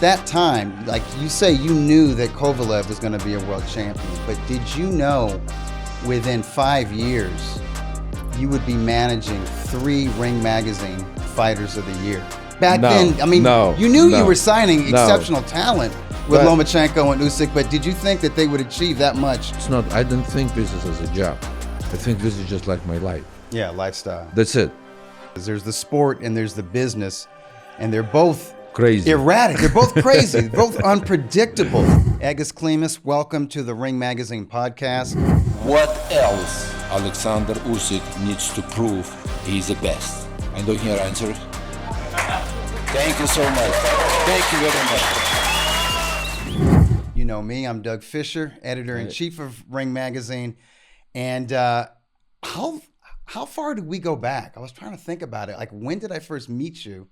that time, like you say, you knew that Kovalev was going to be a world champion, but did you know within 5 years you would be managing 3 Ring Magazine Fighters of the Year? Back then, I mean, you knew you were signing exceptional talent with Lomachenko and Usyk, but did you think that they would achieve that much? It's not. I don't think this is as a job. I think this is just like my life. Yeah, lifestyle. That's it. There's the sport and there's the business, and they're both Crazy. erratic. They're both crazy. They're both unpredictable. Egis Klimas, welcome to the Ring Magazine podcast. What else Oleksandr Usyk needs to prove he's the best? I don't hear answers. Thank you so much. Thank you very much. You know me, I'm Doug Fisher, editor-in-chief of Ring Magazine. And how far did we go back? I was trying to think about it. Like, when did I first meet you?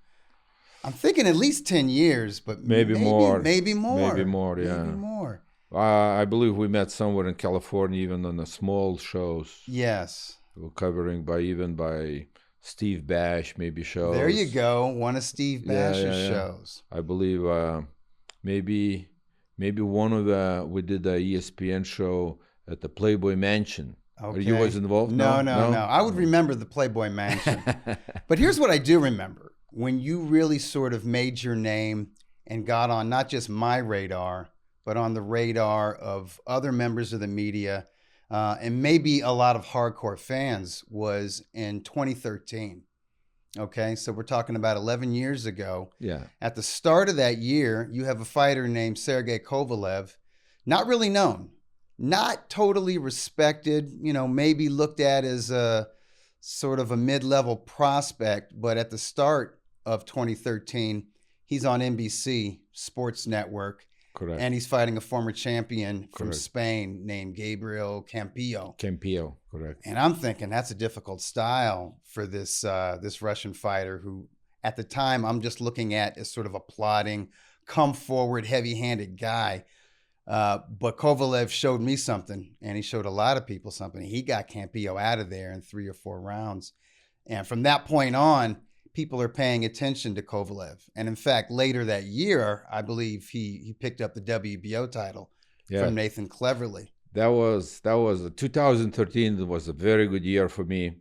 I'm thinking at least 10 years, but maybe more. Maybe more. Maybe more, yeah. Maybe more. I believe we met somewhere in California, even on the small shows. Yes. We were covering by Steve Bash, maybe shows. There you go. One of Steve Bash's shows. I believe maybe one of we did a ESPN show at the Playboy Mansion. Okay. Are you was involved? No. I would remember the Playboy Mansion. But here's what I do remember. When you really sort of made your name and got on not just my radar, but on the radar of other members of the media, and maybe a lot of hardcore fans, was in 2013. Okay, so we're talking about 11 years ago. Yeah. At the start of that year, you have a fighter named Sergey Kovalev, not really known, not totally respected, maybe looked at as a sort of a mid-level prospect, but at the start of 2013, he's on NBC Sports Network. Correct. And he's fighting a former champion from Spain named Gabriel Campillo. Campillo, correct. And I'm thinking that's a difficult style for this Russian fighter who, at the time, I'm just looking at as sort of a plodding, come forward, heavy-handed guy. But Kovalev showed me something, and he showed a lot of people something. He got Campillo out of there in 3 or 4 rounds. And from that point on, people are paying attention to Kovalev. And in fact, later that year, I believe he picked up the WBO title from Nathan Cleverly. That was 2013 was a very good year for me.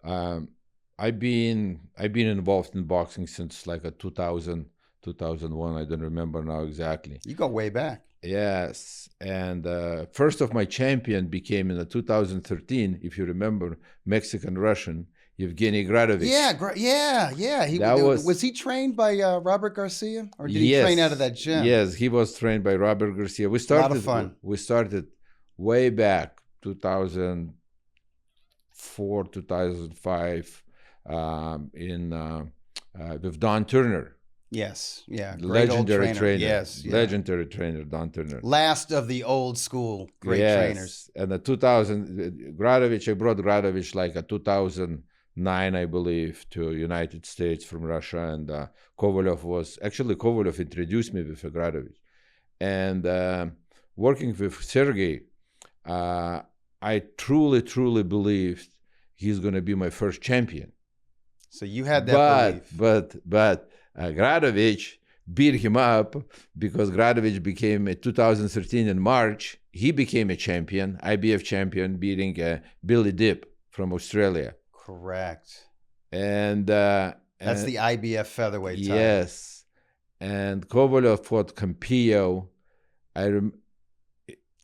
I've been involved in boxing since like 2000, 2001. I don't remember now exactly. You go way back. Yes, and first of my champion became in the 2013, if you remember, Mexican-Russian, Evgeny Gradovich. Yeah. Was he trained by Robert Garcia, or did he train out of that gym? Yes, he was trained by Robert Garcia. A lot of fun. We started way back, 2004, 2005, with Don Turner. Yes, yeah. Legendary trainer. Yes, yeah. Legendary trainer, Don Turner. Last of the old school great trainers. And the 2000, Gradovich, I brought Gradovich like a 2009, I believe, to United States from Russia. And Kovalev introduced me with Gradovich. And working with Sergey, I truly, truly believed he's going to be my first champion. So you had that belief. But Gradovich beat him up because Gradovich became, in 2013 in March, he became a champion, IBF champion, beating Billy Dipp from Australia. Correct. And that's the IBF featherweight title. Yes. And Kovalev fought Campillo. It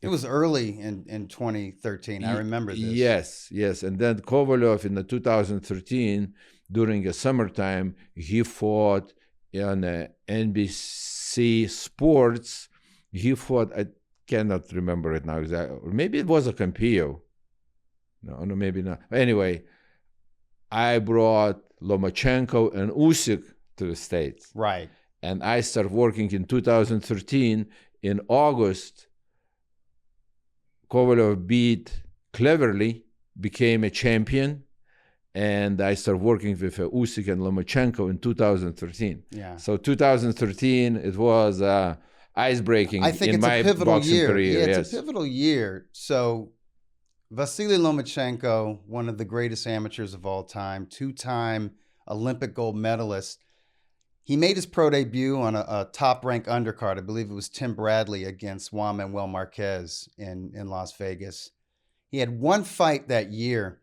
was early in 2013. I remember this. Yes. And then Kovalev in the 2013, during the summertime, he fought on NBC Sports. He fought, I cannot remember it now exactly. Or maybe it was a Campillo. No, maybe not. Anyway, I brought Lomachenko and Usyk to the States. Right. And I started working in 2013. In August, Kovalev beat Cleverly, became a champion. And I started working with Usyk and Lomachenko in 2013. Yeah. So 2013, it was ice-breaking in my boxing career. Yeah, it's a pivotal year. So Vasiliy Lomachenko, one of the greatest amateurs of all time, 2-time Olympic gold medalist. he made his pro debut on a top-ranked undercard. I believe it was Tim Bradley against Juan Manuel Marquez in Las Vegas. He had one fight that year,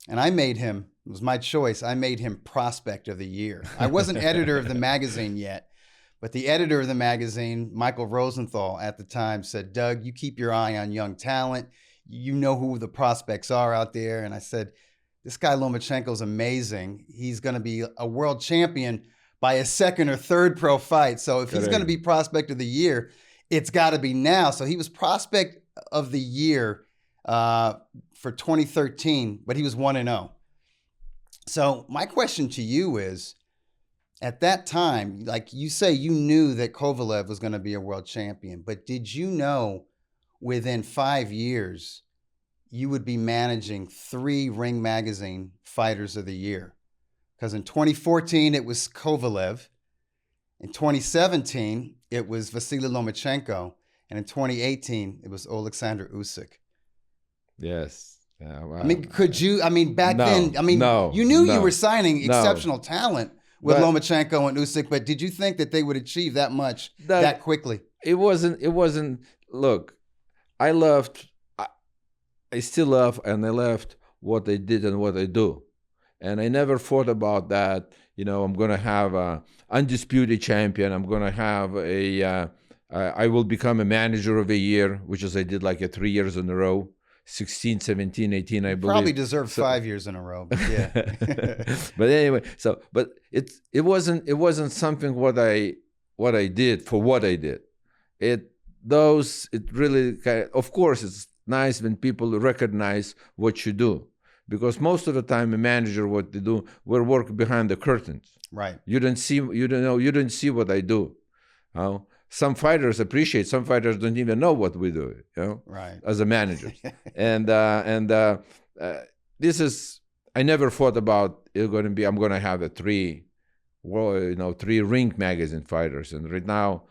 and I made him, it was my choice, I made him Prospect of the Year. I wasn't editor of the magazine yet, but the editor of the magazine, Michael Rosenthal, at the time said, Doug, you keep your eye on young talent. You know who the prospects are out there. And I said, this guy Lomachenko is amazing. He's going to be a world champion by his second or third pro fight. So if he's going to be Prospect of the Year, it's got to be now. So he was Prospect of the Year for 2013, but he was 1-0. So my question to you is, at that time, like you say, you knew that Kovalev was going to be a world champion, but did you know within 5 years you would be managing 3 Ring Magazine Fighters of the Year? Because in 2014, it was Kovalev. In 2017, it was Vasiliy Lomachenko. And in 2018, it was Oleksandr Usyk. Yes. Wow. I mean, back then, no, you knew no, you were signing exceptional talent with But- Lomachenko and Usyk, but did you think that they would achieve that much that quickly? It wasn't, look, I still love and I loved what I did and what I do. And I never thought about that, I'm going to have a undisputed champion. I'm going to have I will become a manager of the year, which is I did like 3 years in a row. 16, 17, 18, I believe. Probably deserved 5 years in a row, but yeah. But anyway, but it wasn't something what I did for what I did. It really, of course, it's nice when people recognize what you do, because most of the time a manager, what they do, will work behind the curtains. Right. You don't see what I do. Some fighters appreciate. Some fighters don't even know what we do. Right. As a manager, and this is. I never thought about it going to be. I'm going to have 3 Ring Magazine fighters. And right now,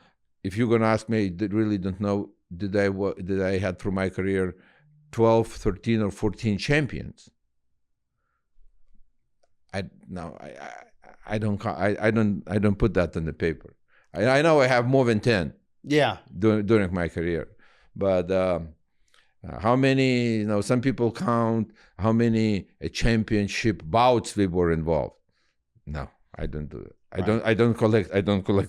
if you're going to ask me, I really don't know. Did I had through my career 12, 13, or 14 champions? I don't put that on the paper. I know I have more than 10. Yeah. During my career, but how many? Some people count how many championship bouts we were involved. No, I don't do it. I don't collect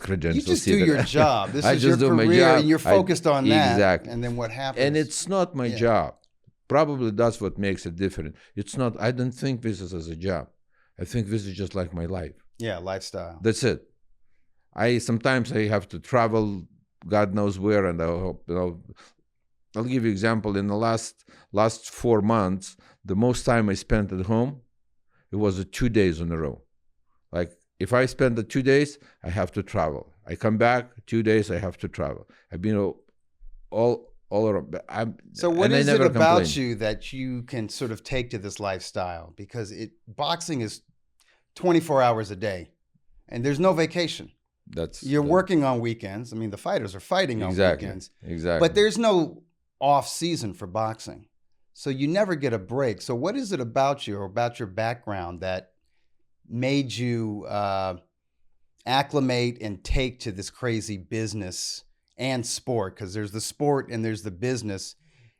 credentials. You just do your job. This is your do my career, job. and you're focused on that. Exactly. And then what happens? And it's not my job. Probably that's what makes it different. It's not. I don't think this is as a job. I think this is just like my life. Yeah, lifestyle. That's it. Sometimes I have to travel, God knows where, and I'll give you an example. In the last 4 months, the most time I spent at home, it was 2 days in a row. Like if I spend the 2 days, I have to travel. I come back 2 days, I have to travel. I've been all around. So what is it about you that you can sort of take to this lifestyle? Because boxing is 24 hours a day, and there's no vacation. You're working on weekends. I mean, the fighters are fighting on weekends. Exactly. But there's no off season for boxing. So you never get a break. So what is it about you or about your background that made you acclimate and take to this crazy business and sport? Because there's the sport and there's the business,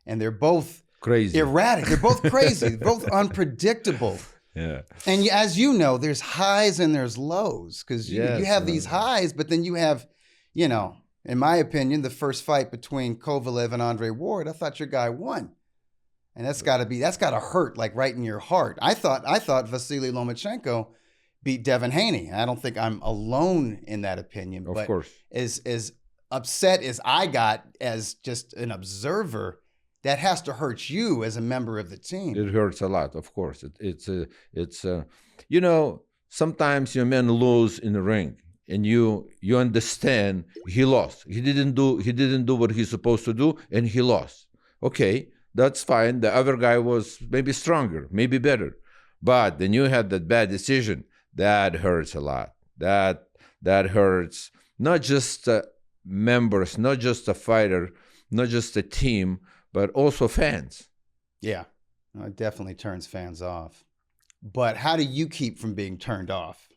and they're both crazy, erratic. They're both crazy. They're both unpredictable. Yeah. And as you know, there's highs and there's lows, because you have these highs, but then you have, in my opinion, the first fight between Kovalev and Andre Ward, I thought your guy won. And that's got to hurt like right in your heart. I thought Vasiliy Lomachenko beat Devin Haney. I don't think I'm alone in that opinion. Of course. As upset as I got as just an observer, that has to hurt you as a member of the team. It hurts a lot, of course. Sometimes your men lose in the ring, and you understand he lost. He didn't do what he's supposed to do, and he lost. Okay, that's fine. The other guy was maybe stronger, maybe better, but then you had that bad decision. That hurts a lot. That hurts not just members, not just a fighter, not just a team, but also fans. Yeah, it definitely turns fans off. But how do you keep from being turned off?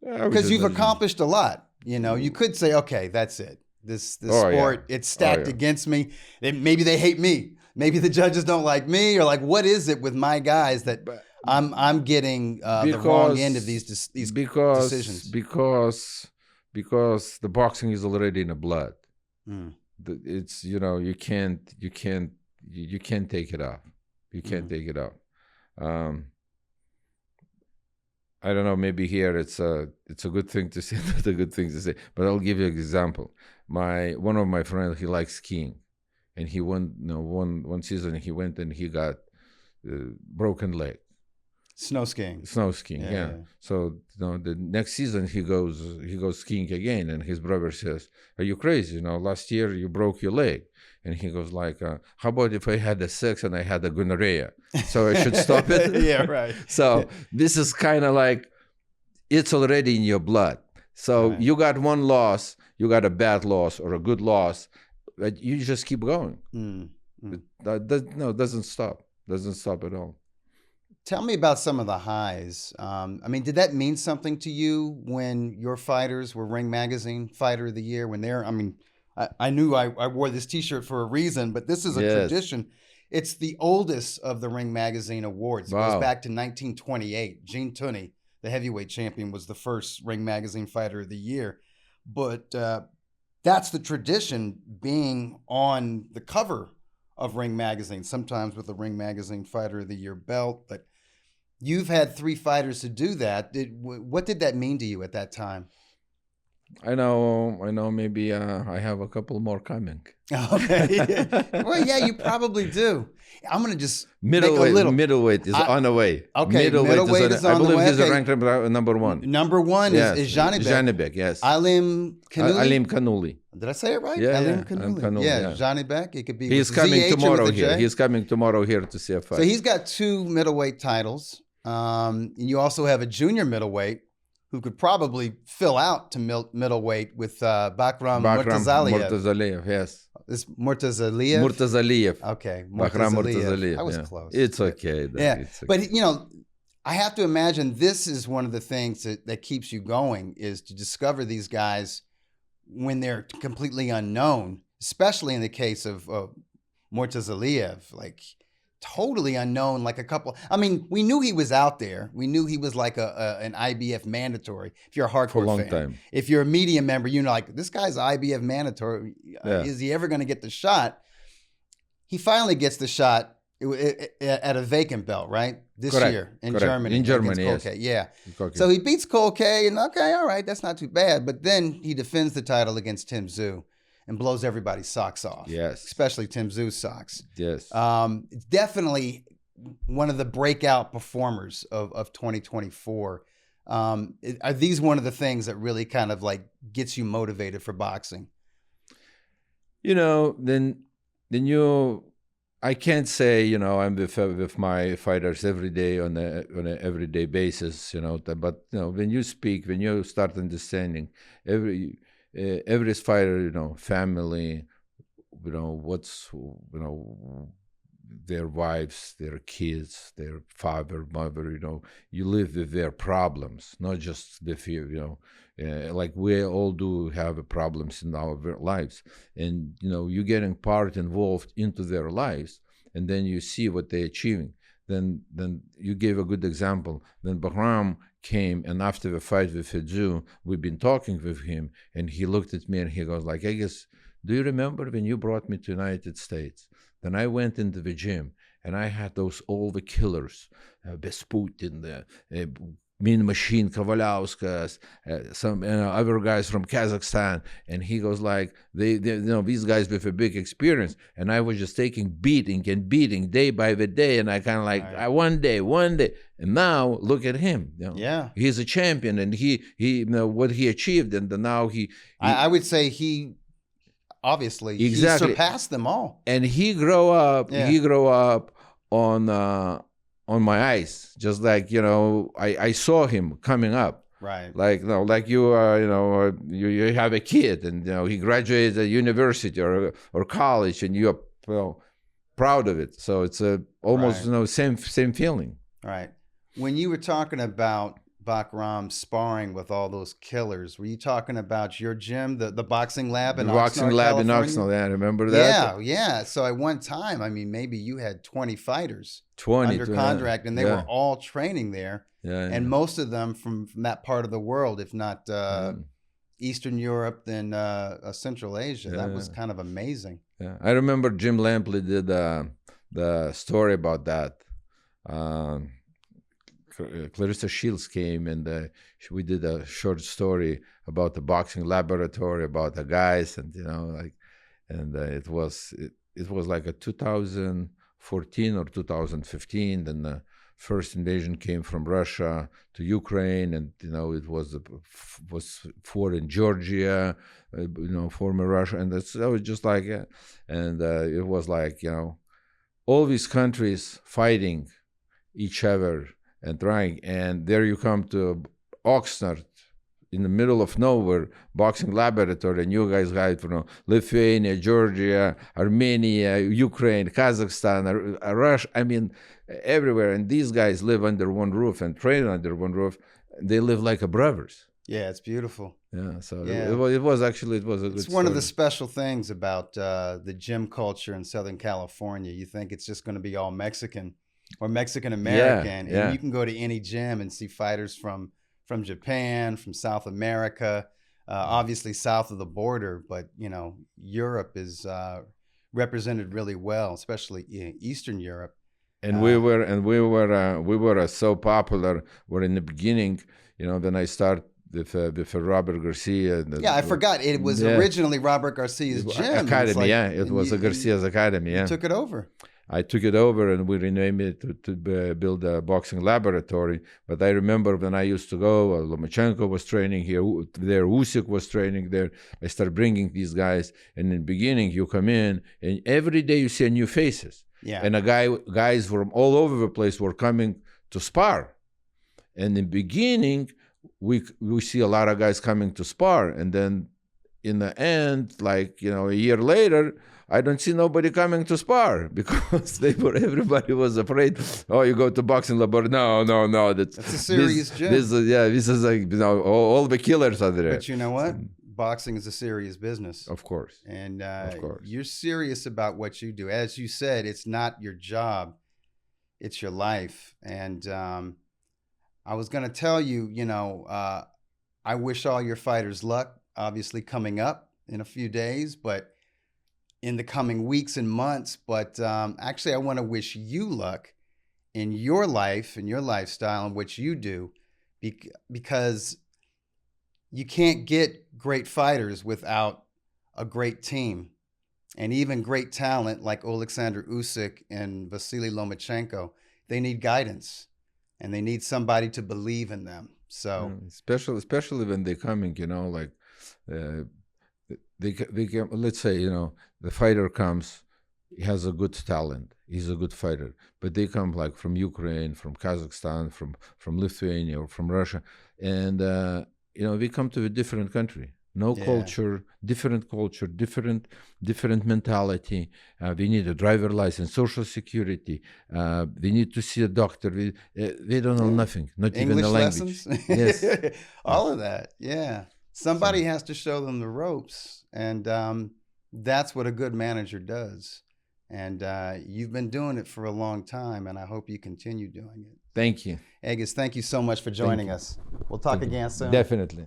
Because you've accomplished a lot. You know, you could say, okay, that's it. This sport, it's stacked against me. Maybe they hate me. Maybe the judges don't like me, or like, what is it with my guys that I'm getting the wrong end of these decisions? Because the boxing is already in the blood. It's, you know, you can't take it off. You can't take it off. I don't know. Maybe here it's a good thing to say, not a good thing to say. But I'll give you an example. One of my friends, he likes skiing, and he went, you know, one season he went and he got broken leg. Snow skiing. Yeah. So, you know, the next season he goes skiing again, and his brother says, "Are you crazy? You know, last year you broke your leg." And he goes like, "How about if I had a sex and I had a gonorrhea? So I should stop it?" Yeah, right. So this is kind of like, it's already in your blood. So you got one loss, you got a bad loss or a good loss, but you just keep going. It doesn't stop. Doesn't stop at all. Tell me about some of the highs. I mean, did that mean something to you when your fighters were Ring Magazine Fighter of the Year? When they're, I mean, I knew I wore this T-shirt for a reason, but this is a tradition. It's the oldest of the Ring Magazine awards. It goes back to 1928. Gene Tunney, the heavyweight champion, was the first Ring Magazine Fighter of the Year. But that's the tradition, being on the cover of Ring Magazine, sometimes with the Ring Magazine Fighter of the Year belt. But you've had 3 fighters to do that. What did that mean to you at that time? I know. Maybe I have a couple more coming. Okay. Well, yeah, you probably do. I'm going to just Middleweight is on the way. Okay, middleweight is on the way. I believe he's ranked number one. Number one is Janibek. Janibek, yes. Alim Kanuli. Did I say it right? Yeah, Alim Kanuli. Yeah, Janibek. It could be. He's coming tomorrow here. He's coming tomorrow here to see a fight. So he's got 2 middleweight titles. You also have a junior middleweight who could probably fill out to middleweight with Bakram Murtazaliev, yes. This Murtazaliev? Murtazaliev. Okay. Bakram Murtazaliev. I was close. It's okay. It's okay. But, you know, I have to imagine this is one of the things that keeps you going, is to discover these guys when they're completely unknown, especially in the case of Murtazaliev. Like, totally unknown, like a couple. I mean, we knew he was out there. We knew he was like an IBF mandatory. If you're a hardcore for a long fan. Time. If you're a media member, you know, like, this guy's IBF mandatory. Is he ever going to get the shot? He finally gets the shot at a vacant belt, right? This year in Germany. In Germany, yes. Yeah. So he beats Kolke, and okay, all right, that's not too bad. But then he defends the title against Tim Tszyu and blows everybody's socks off. Yes. Especially Tim Tszyu's socks. Yes. It's definitely one of the breakout performers of 2024. Are these one of the things that really kind of like gets you motivated for boxing? You know, then I can't say, you know, I'm with my fighters every day on an everyday basis, you know, but, you know, when you speak, when you start understanding every fighter, you know, family, you know, their wives, their kids, their father, mother, you know, you live with their problems, not just with you know, like we all do have problems in our lives. And, you know, you getting involved into their lives, and then you see what they're achieving. Then you gave a good example. Then Bahram came, and after the fight with Tszyu, we've been talking with him, and he looked at me and he goes like, Egis, do you remember when you brought me to United States? Then I went into the gym, and I had all the killers, Besputin, the Mean Machine Kavaliauskas, some other guys from Kazakhstan, and he goes like, they you know, these guys with a big experience, and I was just taking beating day by the day, and I kind of like, one day, and now look at him, you know? Yeah, he's a champion, and he you know what he achieved, and now he I would say he obviously he surpassed them all, and he grew up on my eyes, just like, you know, I saw him coming up. Right. Like, you know, like you know, you have a kid, and, you know, he graduated at university or college, and you're, you know, proud of it. So it's almost, you know, same feeling. Right. When you were talking about Bakram sparring with all those killers. Were you talking about your gym, the boxing lab in The Oxnard, boxing lab in California? Oxnard, yeah, remember that? Yeah, yeah. So at one time, I mean, maybe you had 20 fighters 20 under contract, and they yeah. were all training there. Yeah, And yeah. most of them from that part of the world, if not Eastern Europe, then Central Asia. That was kind of amazing. Yeah, I remember Jim Lampley did the story about that. Clarissa Shields came and we did a short story about the boxing laboratory, about the guys, and it was like a 2014 or 2015. Then the first invasion came from Russia to Ukraine, and it was fought in Georgia, former Russia, and that was just like, and it was like all these countries fighting each other and trying, and there you come to Oxnard, in the middle of nowhere, boxing laboratory, and you guys got from Lithuania, Georgia, Armenia, Ukraine, Kazakhstan, Russia, I mean, everywhere. And these guys live under one roof and train under one roof. They live like brothers. Yeah, it's beautiful. Yeah, so Yeah. it was a good It's one of the special things about the gym culture in Southern California. You think it's just going to be all Mexican or Mexican American, and you can go to any gym and see fighters from Japan, from South America, obviously south of the border, but Europe is represented really well, especially in Eastern Europe. And we were so popular. We're in the beginning, when I started with Robert Garcia. I forgot it was originally Robert Garcia's gym. Academy. It was Garcia's academy. You took it over. I took it over and we renamed it to build a boxing laboratory. But I remember when I used to go, Lomachenko was training here, there Usyk was training there. I started bringing these guys, and in the beginning you come in and every day you see new faces. Yeah. And guys from all over the place were coming to spar. And in the beginning, we see a lot of guys coming to spar, and then in the end, like a year later, I don't see nobody coming to spar because everybody was afraid. Oh, you go to boxing laboratory? No, that's a serious gym. This is like all the killers are there. But you know what? Boxing is a serious business. Of course. And of course. You're serious about what you do. As you said, it's not your job, it's your life. And I was going to tell you, I wish all your fighters luck, obviously coming up in a few days, but in the coming weeks and months. But actually, I want to wish you luck in your life and your lifestyle and what you do, because you can't get great fighters without a great team, and even great talent like Oleksandr Usyk and Vasiliy Lomachenko. They need guidance, and they need somebody to believe in them. So especially when they're coming, like they can, let's say, the fighter comes, he has a good talent, he's a good fighter, but they come like from Ukraine, from Kazakhstan, from Lithuania, or from Russia, and we come to a different country. Culture, different mentality. We need a driver license, social security. We need to see a doctor. They don't know nothing, not English even the language. lessons. Yes, all of that. Yeah, somebody has to show them the ropes, and that's what a good manager does. And you've been doing it for a long time, and I hope you continue doing it. Thank you. Egis, thank you so much for joining us. We'll talk again soon. Definitely.